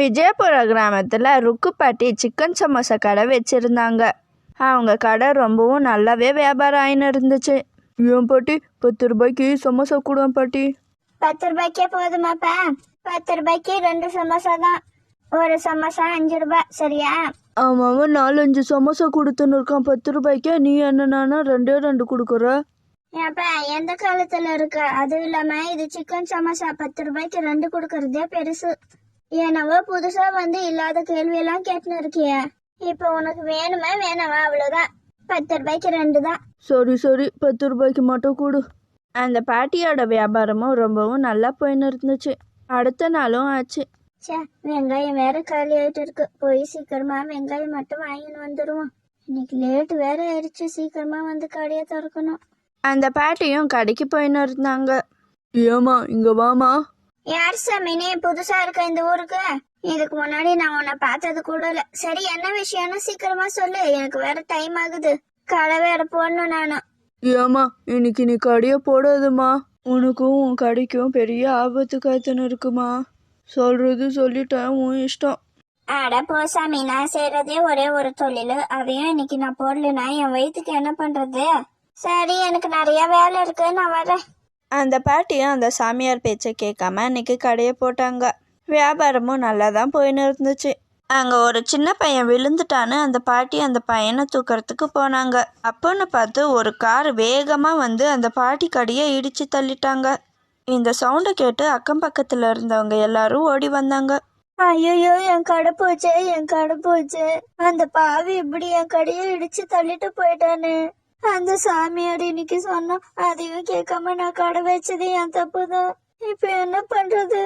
விஜயபுர கிராமத்தில் ருக்குப்பாட்டி சிக்கன் சமோசா கடை வச்சுருந்தாங்க. அவங்க கடை ரொம்பவும் நல்லாவே வியாபாரம் ஆயின்னு இருந்துச்சு. ஏன் பாட்டி 10 ரூபாய்க்கு சமோசா கூட பாட்டி? 10 ரூபாய்க்கே போதுமாப்பா? 10 ரூபாய்க்கு 2 சமோசா தான். ஒரு சமோசா 5 ரூபாய், சரியா? அவன் 4-5 சமோசா கொடுத்துன்னு இருக்கான் 10 ரூபாய்க்கே. நீ என்னன்னா 2 கொடுக்குற? ஏப்பா எந்த காலத்துல இருக்கு? அதுவும் இல்லாம இது சிக்கன் சமோசா, 10 ரூபாய்க்கு 2 கொடுக்கறதே பெருசு. என்னவோ புதுசா வந்து இல்லாத கேள்வியெல்லாம் கேட்டுன்னு இருக்கிய. இப்ப உனக்கு வேணுமா வேணாமா? அவ்வளவுதான், 10 ரூபாய்க்கு 2 தான். சரி 10 ரூபாய்க்கு மட்டும் கொடு. அந்த பாட்டியோட வியாபாரமும் ரொம்பவும் நல்லா போயின்னு இருந்துச்சு. அடுத்த நாளும் ஆச்சு. சே, வெங்காயம் வேற காலி ஆயிட்டு இருக்கு. போய் சீக்கிரமா வெங்காயம் மட்டும் வாங்கின்னு வந்துடுவோம். இன்னைக்கு லேட் வேற ஆயிடுச்சு. சீக்கிரமா வந்து கடையை திறக்கணும். அந்த பாட்டியும் கடைக்கு போயின்னு இருந்தாங்க. ஏமா இங்க வாமா. யார் சாமி நீ? புதுசா இருக்க இந்த ஊருக்கு? இதுக்கு முன்னாடி நான் உன்னை பார்த்தது கூட இல்ல. சரி, என்ன விஷயம்னு சீக்கிரமா சொல்லு. எனக்கு வேற டைம் ஆகுது. கடை வேற போடணும் நானு. ஏமா இன்னைக்கு நீ கடையை போடாதுமா. உனக்கும் உன் கடைக்கும் பெரிய ஆபத்து காத்துன்னு இருக்குமா. சொல்றது சொல்லிட்டேன், உன் இஷ்டம். அட போ சாமி, நான் செய்யறதே ஒரே ஒரு தொழில். அதையும் இன்னைக்கு நான் போடலனா என் வயிற்றுக்கு என்ன பண்றது? சரி, எனக்கு நிறைய வேலை இருக்கு, நான் வரேன். அந்த பாட்டியும் அந்த சாமியார் பேச்சை கேட்காம அன்னைக்கு கடையை போட்டாங்க. வியாபாரமும் நல்லா தான் போயின்னு இருந்துச்சு. அங்கே ஒரு சின்ன பையன் விழுந்துட்டான்னு அந்த பாட்டி அந்த பையனை தூக்கிறதுக்கு போனாங்க. அப்போன்னு பார்த்து ஒரு கார் வேகமாக வந்து அந்த பாட்டி கடையை இடித்து தள்ளிட்டாங்க. இந்த சவுண்டை கேட்டு அக்கம் பக்கத்தில் இருந்தவங்க எல்லாரும் ஓடி வந்தாங்க. ஐயோ, என் கடை போச்சு, என் கடை போச்சு. அந்த பாவி இப்படி என் கடையை இடிச்சு தள்ளிட்டு போயிட்டானு. அந்த சாமியார் இன்னைக்கு சொன்னா அதையும் கேட்காம நான் கடை வச்சது என் தப்புதான். இப்ப என்ன பண்றது?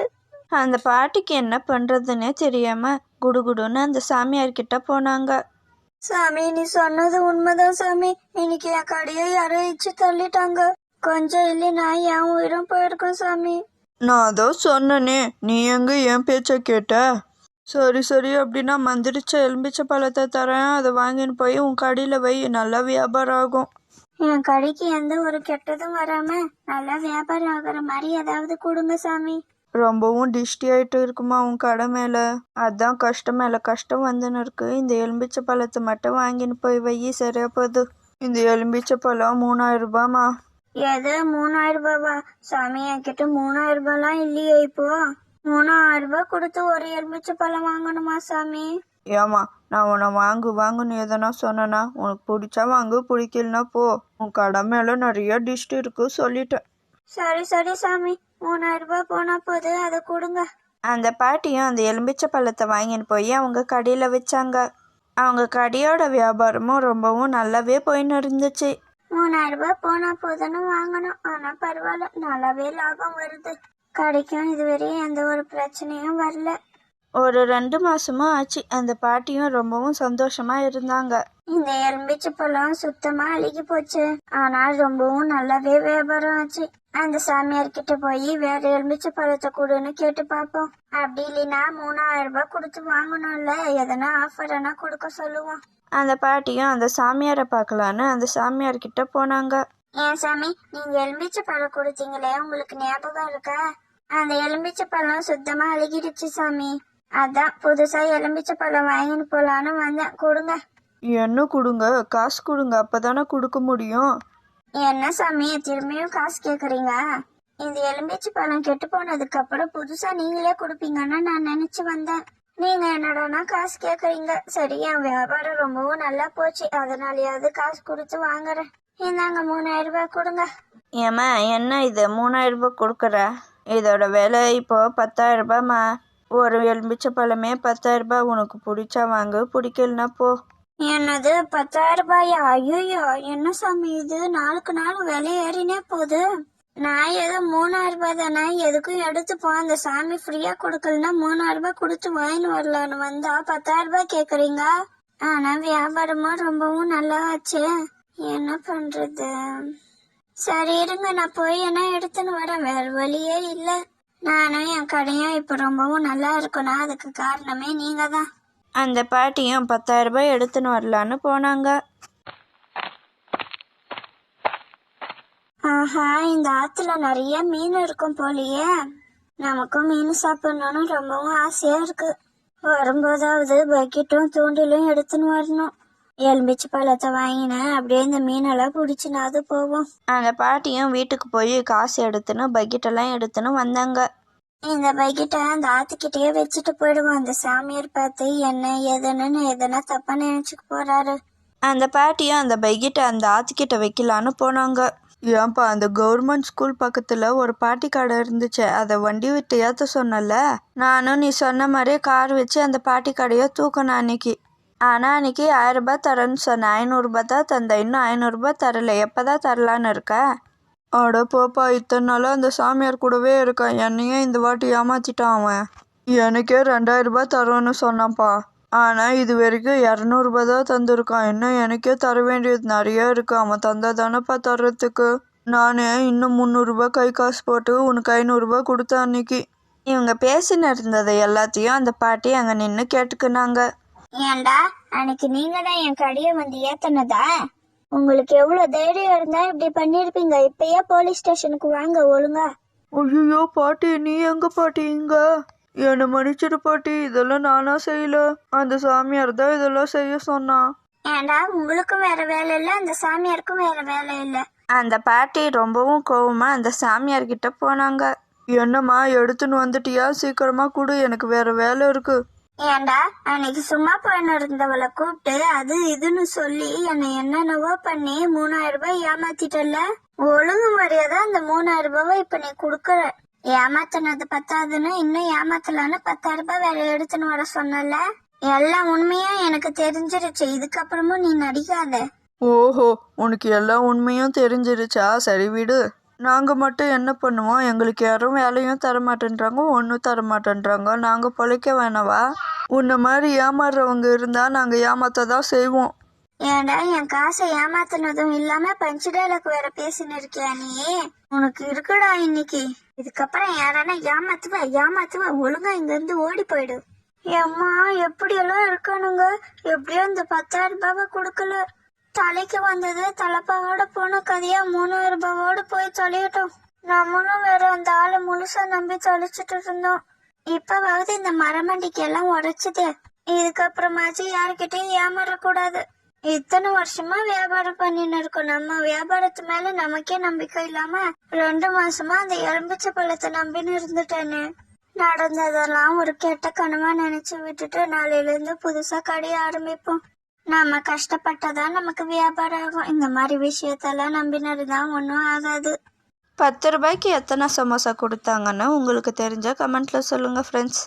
அந்த பாட்டிக்கு என்ன பண்ணுறதுன்னே தெரியாமல் குடுகுடுன்னு அந்த சாமியார் கிட்ட போனாங்க. சாமி, நீ சொன்னது உண்மைதான் சாமி. இன்னைக்கு என் கடையை யாரோ இடிச்சு தள்ளிட்டாங்க. கொஞ்சம் இல்லைன்னா என் உயிரும் போயிருக்கும் சாமி. நான் அதோ சொன்னனே, நீ எங்க என் பேச்ச கேட்ட? சரி அப்படின்னா மந்திரிச்ச எலும்பிச்ச பழத்தை தரேன். அதை வாங்கின்னு போய் உன் கடையில் வை, நல்லா வியாபாரம் ஆகும். என் கடைக்கு எந்த ஒரு கெட்டதும் வராம நல்லா வியாபாரம் ஆகுற மாதிரி ஏதாவது கொடுங்க சாமி. ரொம்பவும் டிஷ்டி ஆயிட்டு இருக்குமா உன் கடை மேல. அதான் கஷ்டம் மேல கஷ்டம் வந்துன்னு இருக்கு. இந்த எலும்பிச்ச பழத்தை மட்டும் வாங்கின்னு போய் வை, சரியா போகுது. இந்த எலும்பிச்ச பழம் 3000 ரூபாமா. எது 3000 ரூபாவா? சாமி, என்கிட்ட 3000 ரூபாய்லாம் இல்லையே. இப்போ 3000 ரூபாய் கொடுத்து ஒரு எலுமிச்சை பழம் வாங்கணுமா சாமி? ஏமா நான் உன்னை வாங்குன்னு எதனா சொன்னனா? உனக்கு பிடிச்சா வாங்கு, பிடிக்கலனா போ. உன் கடை மேல நிறைய டிஷ்டி இருக்கு, சொல்லிட்டேன். சரி சாமி, 3000 ரூபாய் போனா போது, அதை கொடுங்க. அந்த பாட்டியும் அந்த எலும்பிச்சை பழத்தை வாங்கின்னு போய் அவங்க கடையில் வச்சாங்க. அவங்க கடையோட வியாபாரமும் ரொம்பவும் நல்லாவே போயின்னு இருந்துச்சு. 3000 ரூபாய் போனா போதுன்னு வாங்கணும். ஆனா பரவாயில்ல, நல்லாவே லாபம் வருது. கடைக்கும் இதுவரையும் எந்த ஒரு பிரச்சனையும் வரல. ஒரு 2 மாசமும் ஆச்சு. அந்த பாட்டியும் ரொம்பவும் சந்தோஷமா இருந்தாங்க. இந்த எலும்பிச்சை பழம் சுத்தமா அழுகி போச்சு. ஆனால் ரொம்பவும் நல்லாவே வியாபாரம் ஆச்சு. அந்த சாமியார் கிட்ட போய் வேற எலும்பிச்சை பழத்தை கொடுன்னு கேட்டு பாப்போம். அப்படி இல்லைன்னா 3000 ரூபாய் கொடுத்து வாங்கணும்ல, எதனா ஆஃபர்னா கொடுக்க சொல்லுவோம். அந்த பாட்டியும் அந்த சாமியாரை பார்க்கலான்னு அந்த சாமியார் கிட்ட போனாங்க. ஏன் சாமி, நீங்க எலும்பிச்சை பழம் கொடுத்தீங்களே, உங்களுக்கு ஞாபகம் இருக்கா? அந்த எலும்பிச்சை பழம் சுத்தமா அழுகிடுச்சு சாமி. அதான் புதுசா எலும்பிச்சை பழம் வாங்கின்னு போலான்னு வந்தேன். கொடுங்க. என்ன கொடுங்க? காசு கொடுங்க, அப்பதானே கொடுக்க முடியும். என்ன சாமி, திரும்பியும் காசு கேக்குறீங்க? இந்த எலும்பிச்சை பழம் கெட்டு போனதுக்கு அப்புறம் புதுசா நீங்களே கொடுப்பீங்கன்னு நான் நினைச்சு வந்தேன். நீங்க என்னடனா காசு கேக்குறீங்க. சரி, என் வியாபாரம் ரொம்பவும் நல்லா போச்சு, அதனாலயாவது காசு கொடுத்து வாங்குறேன். இந்தாங்க 3000 ரூபாய் கொடுங்க. ஏம்மா, என்ன இது 3000 ரூபாய் கொடுக்குற? இதோட விலை இப்போ 10000 ரூபாய்மா. ஒரு எலும்பிச்சை பழமே 10000 ரூபாய். உனக்கு பிடிச்சா வாங்கு, பிடிக்கலனா போ. என்னது 10000 ரூபாயா? ஐயோ, என்ன சாமி இது? நாளுக்கு நாள் விலை ஏறினே போகுது. நான் ஏதோ 3000 ரூபாய் தானே, எதுக்கும் எடுத்துப்போம். அந்த சாமி ஃப்ரீயா கொடுக்கலன்னா 3000 ரூபாய் கொடுத்து வாங்கின்னு வரலான்னு வந்தா 10000 ரூபாய் கேக்குறீங்க. ஆனா வியாபாரமும் ரொம்பவும் நல்லா ஆச்சு. என்ன பண்றது? சரி இருங்க, நான் போய் என்ன எடுத்துன்னு வரேன். வேற வழியே இல்ல. நானும் என் கடையும் இப்ப ரொம்பவும் நல்லா இருக்கணும். அதுக்கு காரணமே நீங்க தான். அந்த பாட்டியும் 10000 ரூபாய் எடுத்துன்னு வரலான்னு போனாங்க. ஆஹா, இந்த ஆத்துல நிறைய மீன் இருக்கும் போலியே. நமக்கும் மீன் சாப்பிடணும்னு ரொம்பவும் ஆசையா இருக்கு. வரும்போதாவது பக்கெட்டும் தூண்டிலும் எடுத்துன்னு வரணும். எலும்பிச்சு பழத்தை வாங்கினேன், அப்படியே இந்த மீனெல்லாம் பிடிச்சினாது போவோம். அந்த பாட்டியும் வீட்டுக்கு போய் காசு எடுத்துன்னு பக்கெட்டெல்லாம் எடுத்துன்னு வந்தாங்க. இந்த பக்கெட்டை அந்த ஆத்துக்கிட்டே வச்சுட்டு போயிடுவோம். அந்த சாமியார் பார்த்து என்ன ஏதுன்னு எதுனா தப்பா நினைச்சுக்க போறாரு. அந்த பாட்டியும் அந்த பக்கெட்டை அந்த ஆத்துக்கிட்ட வைக்கலான்னு போனாங்க. ஏன்பா அந்த கவர்மெண்ட் ஸ்கூல் பக்கத்தில் ஒரு பாட்டி கடை இருந்துச்சு, அதை வண்டி விட்டு ஏற்ற சொன்னல. நானும் நீ சொன்ன மாதிரியே கார் வச்சு அந்த பாட்டி கடையை தூக்கணும் அன்னைக்கு. ஆனால் அன்னைக்கு 1000 ரூபாய் தரேன்னு சொன்னேன். 500 ரூபாய் தான் தந்தேன். இன்னும் 500 ரூபாய் தரல. எப்போதான் தரலான்னு இருக்க? அட போப்பா, இத்தனை நாளாக அந்த சாமியார் கூடவே இருக்கான், என்னையே இந்த வாட்டி ஏமாத்திட்டான் அவன். எனக்கே 2000 ரூபாய் தரோன்னு சொன்னான்ப்பா. ஆனால் இது வரைக்கும் 200 ரூபாய் தான் தந்துருக்கான். இன்னும் எனக்கே தர வேண்டியது நிறைய இருக்கு. அவன் தந்தா தானேப்பா தர்றதுக்கு. நான் இன்னும் 300 ரூபாய் கை காசு போட்டு உனக்கு 500 ரூபாய் கொடுத்தேன் அன்னைக்கு. இவங்க பேசின்னு இருந்ததை எல்லாத்தையும் அந்த பாட்டி அங்கே நின்று கேட்டுக்குனாங்க. ஏண்டா, அன்னைக்கு நீங்க தான் என் கடையை வந்து ஏத்தனதா? உங்களுக்கு எவ்வளவு தைரியம் இருந்தா இப்படி பண்ணிருப்பீங்க? இப்பயே போலீஸ் ஸ்டேஷனுக்கு வாங்க ஒழுங்கா. ஐயோ பாட்டி, நீ எங்க பாட்டி இங்க? என்னை மன்னிச்சிடு பாட்டி, இதெல்லாம் நானா செய்யல. அந்த சாமியார் தான் இதெல்லாம் செய்ய சொன்னான். ஏண்டா, உங்களுக்கும் வேற வேலை இல்ல, அந்த சாமியாருக்கும் வேற வேலை இல்ல. அந்த பாட்டி ரொம்பவும் கோவமா அந்த சாமியார்கிட்ட போனாங்க. என்னம்மா, எடுத்துன்னு வந்துட்டியா? சீக்கிரமா கொடு, எனக்கு வேற வேலை இருக்கு. ஏண்டா, அன்னைக்கு சும்மா போயின்னு இருந்தவளை கூப்பிட்டு அது இதுன்னு சொல்லி என்னை என்னென்னவோ பண்ணி 3000 ரூபாய் ஏமாத்திட்டல. ஒழுங்கு மரியாதை அந்த 3000 ரூபாவை இப்ப நீ குடுக்கற. ஏமாத்தினது பத்தாதுன்னு இன்னும் ஏமாத்தலான்னு 10,000 ரூபாய் வேற எடுத்துன்னு வர சொன்னல. எல்லா உண்மையும் எனக்கு தெரிஞ்சிருச்சு. இதுக்கப்புறமும் நீ நடிக்காத. ஓஹோ, உனக்கு எல்லா உண்மையும் தெரிஞ்சிருச்சா? சரி விடு. நாங்கள் மட்டும் என்ன பண்ணுவோம்? எங்களுக்கு யாரும் வேலையும் தர மாட்டேன்றாங்க, ஒன்றும் தர மாட்டேன்றாங்க. நாங்கள் பொழைக்க வேணவா? உன்னை மாதிரி ஏமாறுறவங்க இருந்தால் நாங்கள் ஏமாத்த தான் செய்வோம். ஏண்டா, என் காசை ஏமாத்தினதும் இல்லாம பஞ்சு டைலாக் வேற பேசின்னு இருக்கியா நீ? உனக்கு இருக்குடா இன்னைக்கு. இதுக்கப்புறம் யாரானா ஏமாத்துவ ஒழுங்கா இங்க இருந்து ஓடி போயிடு. அம்மா, எப்படியெல்லாம் இருக்கானுங்க. எப்படியோ இந்த 10,000 ரூபாவை கொடுக்கல. தலைக்கு வந்தது தலைப்பாவோட போன கதையா 3000 ரூபாவோட போய் தொலையிட்டோம். நம்மளும் வேற அந்த ஆளை முழுசா நம்பி தொலைச்சிட்டு இருந்தோம். இப்பவாவது இந்த மரமண்டிக்கு எல்லாம் உடைச்சுதே. இதுக்கப்புறமாச்சு யாருக்கிட்டையும் ஏமாறக்கூடாது. இத்தனை வருஷமா வியாபாரம் பண்ணின்னு இருக்கோம். நம்ம வியாபாரத்து மேல நமக்கே நம்பிக்கை இல்லாம 2 மாசமா அந்த எலும்பிச்சை பழத்தை நம்பின்னு இருந்துட்டேன்னு. நடந்ததெல்லாம் ஒரு கெட்ட கனவா நினைச்சு விட்டுட்டு நாளையில இருந்து புதுசா கடையை ஆரம்பிப்போம். நாம கஷ்டப்பட்டதான் நமக்கு வியாபாரம் ஆகும். இந்த மாதிரி விஷயத்தெல்லாம் நம்பினதுதான் ஒன்றும் ஆகாது. 10 ரூபாய்க்கு எத்தனை சமோசா கொடுத்தாங்கன்னு உங்களுக்கு தெரிஞ்ச கமெண்ட்ல சொல்லுங்க ஃப்ரெண்ட்ஸ்.